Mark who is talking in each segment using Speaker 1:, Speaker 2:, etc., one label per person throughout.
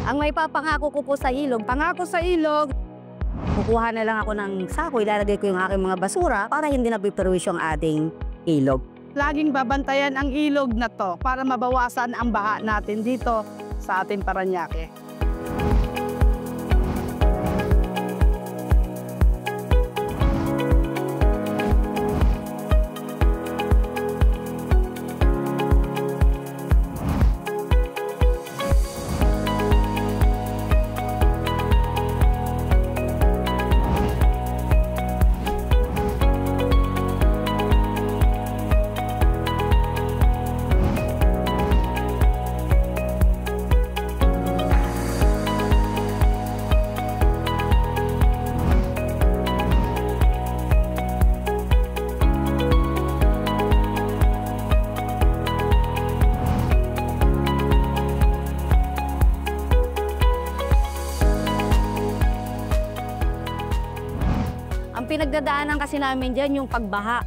Speaker 1: Ang may papangako ko po sa ilog, pangako sa ilog, kukuha na lang ako ng sako, ilalagay ko yung aking mga basura para hindi nabiperwisyo ang ating ilog.
Speaker 2: Laging babantayan ang ilog na to para mabawasan ang baha natin dito sa ating Parañaque.
Speaker 1: Ang pinagdadaanan kasi namin dyan yung pagbaha.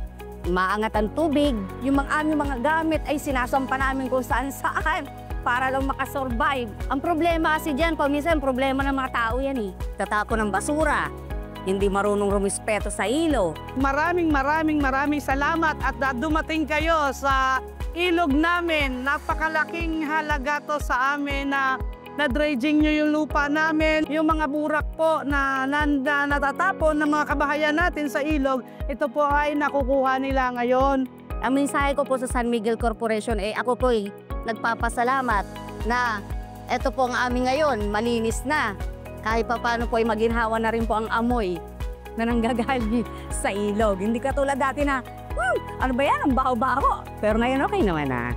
Speaker 1: Maangat ang tubig, yung aming mga gamit ay sinasampa namin kung saan-saan para lang makasurvive. Ang problema kasi dyan, paminsan problema ng mga tao yan eh. Tatapon ng basura, hindi marunong rumispeto sa ilo.
Speaker 2: Maraming salamat at dumating kayo sa ilog namin. Napakalaking halaga to sa amin na na-dredging nyo yung lupa namin. Yung mga burak po na natatapon ng mga kabahayan natin sa ilog, ito po ay nakukuha nila ngayon.
Speaker 1: Ang mensahe ko po sa San Miguel Corporation, ako po nagpapasalamat na ito po ang amin ngayon, malinis na. Kahit pa paano po maginhawa na rin po ang amoy na nanggagaling sa ilog. Hindi katulad dati na, ano ba yan, ang baho-baho. Pero ngayon okay naman na.